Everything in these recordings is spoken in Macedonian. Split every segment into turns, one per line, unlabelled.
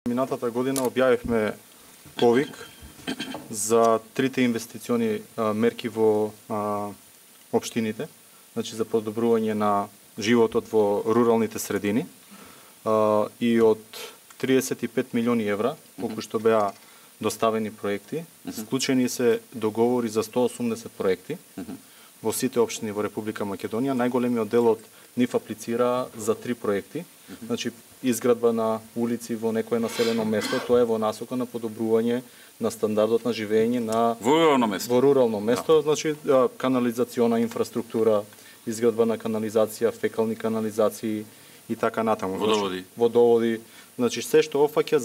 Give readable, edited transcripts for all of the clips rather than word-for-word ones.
Минатата година објавивме повик за трите инвестициони мерки во општините, значи за подобрување на животот во руралните средини и од 35 милиони евра, колку што беа доставени проекти, склучени се договори за 180 проекти во сите општини во Република Македонија. Најголемиот дел од нив аплицира за 3 проекти, значи изградба на улици во некое населено место, тоа е во насока на подобрување на стандардот на живење на во рурално место, значи канализациона инфраструктура, изградба на канализација, фекални канализации и така натаму. Водоводи. Значи се што опфаќа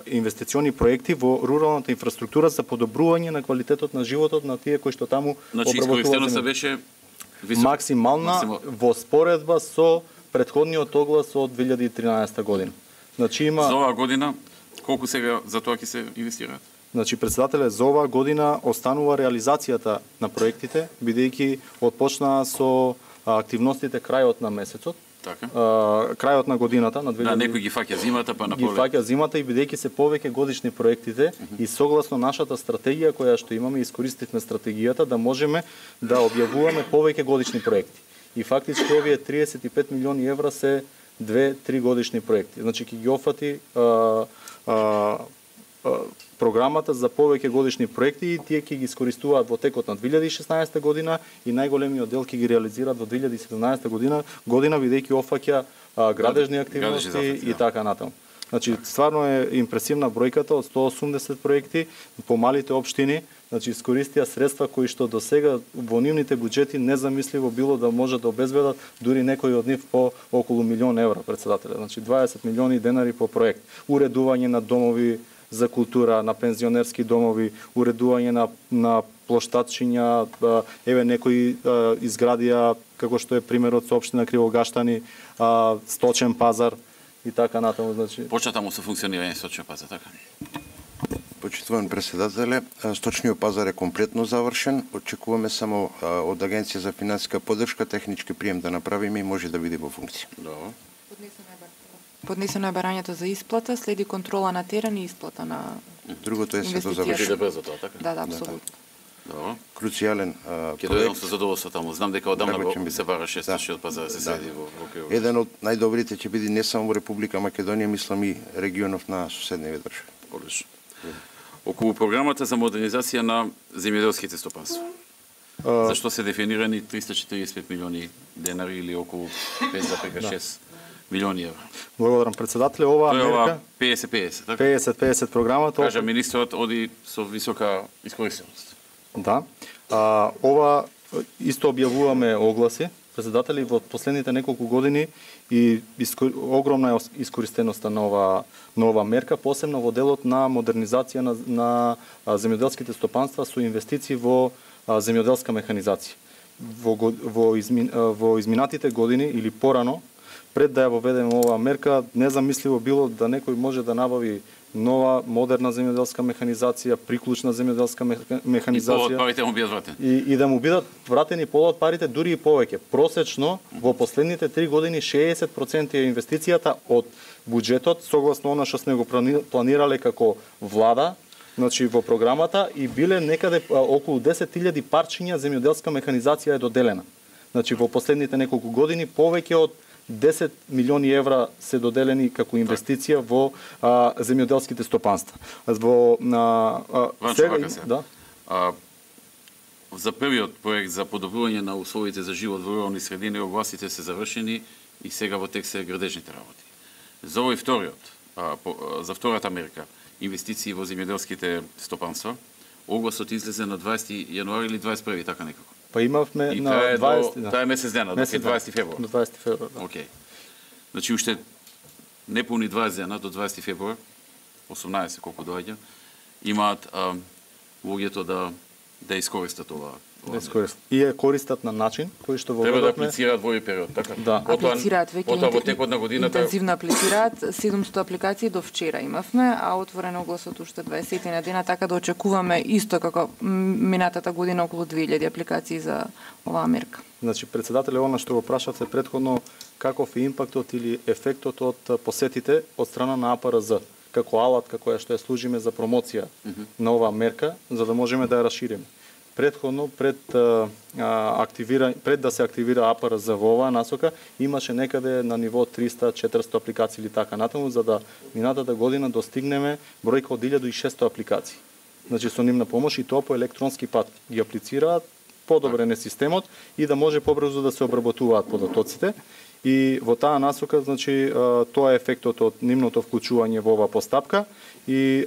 инвестициони проекти во руралната инфраструктура за подобрување на квалитетот на животот на тие кои што таму
обработуваат земја. Беше
максимална во споредба со претходниот оглас од 2013 година. Значи има
за оваа година колку сега за тоа ќе се инвестираат?
Значи председателе, за оваа година останува реализацијата на проектите, бидејќи отпочнаа со активностите крајот на месецот.
Така.
Крајот на годината на 2000.
Да, некои ги фаќа зимата, па на пролет.
Ги фаќа зимата и бидејќи се повеќе годишни проектите и согласно нашата стратегија која што имаме, искористивме стратегијата да можеме да објавуваме повеќе годишни проекти. И фактички овие 35 милиони евра се 2-3 годишни проекти. Значи ќе ги офати програмата за повеќе годишни проекти и тие ќе ги искористуваат во текот на 2016 година и најголемиот дел ќе ги реализираат во 2017 година бидејќи офаќа градежни активности и така натаму. Значи стварно е импресивна бројката од 180 проекти по малите општини, значи искористија средства кои што до сега во нивните буџети незамисливо било да може да обезбедат дури некои од нив по околу милион евра, председателе. Значи 20 милиони денари по проект. Уредување на домови за култура, на пензионерски домови, уредување на плоштадчиња, еве некои изградија како што е примерот со општина Кривогаштани, сточен пазар и така натаму, значи.
Почна му со функционирање сточен пазар, така?
Почитуван председателе, сточниот пазар е комплетно завршен. Очекуваме само од Агенција за финансиска поддршка технички прием да направиме и може да биде во функција.
Добро.
Поднесено е барањето за исплата, следи контрола на терен и исплата на
другото е се до завршено.
Брзо тоа, така?
Да, апсолутно.
Добро.
Круцијален
Ќе дојдам со задоволство таму. Знам дека одамна го се бараше сточниот пазар да се следи во Кривоград.
Еден од најдобрите ќе биде не само во Република Македонија, мислам и регионов на соседниве држави.
Одлично. Околу програмата за модернизација на земјоделските стопанства. Зашто се дефинирани 345 милиони денари или околу 5,6 милиони евра?
Благодарам председателе, оваа мерка
50-50, така?
50-50 програмата.
Кажа министерот оди со висока искористеност.
Да. Ова исто објавуваме огласи, председатели, во последните неколку години и огромна е искористеноста на ова мерка, посебно во делот на модернизација на земјоделските стопанства со инвестиции во земјоделска механизација. Во изминатите години или порано, пред да ја воведеме оваа мерка, незамисливо било да некој може да набави нова, модерна земјоделска механизација, приклучна земјоделска механизација.
И парите му бидат вратени.
И да му бидат вратени пола од парите, дури и повеќе. Просечно, во последните 3 години 60% е инвестицијата од буџетот, согласно она што сме го планирале како влада, значи во програмата, и биле некаде околу 10.000 парчиња земјоделска механизација е доделена. Значи во последните неколку години повеќе од 10 милиони евра се доделени како инвестиција во земјоделските стопанства.
Да. За првиот проект за подобрување на условите за живот во рурални средини огласите се завршени и сега во тек се градежните работи. За овој вториот, за втората мерка, инвестиции во земјоделските стопанства, огласот излезе на 20 јануари или 21, така некако.
Па имавме на 20...
Таа е месец дена, до 20 февруар.
До 20 февруар, да.
Океј. Значи уште непуни 20 дена до 20 февруар, 18 колку доаѓа, имаат луѓето да искористат ова.
И е користат на начин кој што во
треба да аплицираат во овој период, така?
Да.
Аплицираат веќе
во текот на годината
интензивно аплицираат, 700 апликации до вчера имавме, а отворен огласот уште 20 на дена, така да очекуваме исто како минатата година околу 2000 апликации за оваа мерка.
Значи председателе, она што го прашавте претходно, каков е импактот или ефектот од посетите од страна на АПРЗ. како алат, како што ја служиме за промоција на оваа мерка, за да можеме да ја расшириме. Предходно, пред да се активира АПР за во оваа насока, имаше некаде на ниво 300-400 апликации или така натаму, за да минатата година достигнеме бројка од 1600 апликации. Значи со нивна помош и тоа по електронски пат ги аплицираат, подобрен е системот и да може побрзо да се обработуваат податоците. И во таа насока, значи, тоа е ефектот од нивното вклучување во оваа постапка и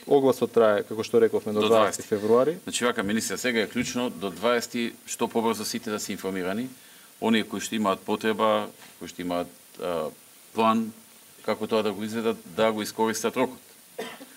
огласот трае, како што рековме, до 20 февруари.
Значи, вака, министер, сега е клучно до 20 што побрзо сите да се информирани, оние кои што имаат потреба, кои што имаат план, како тоа да го изведат, да го искористат рокот.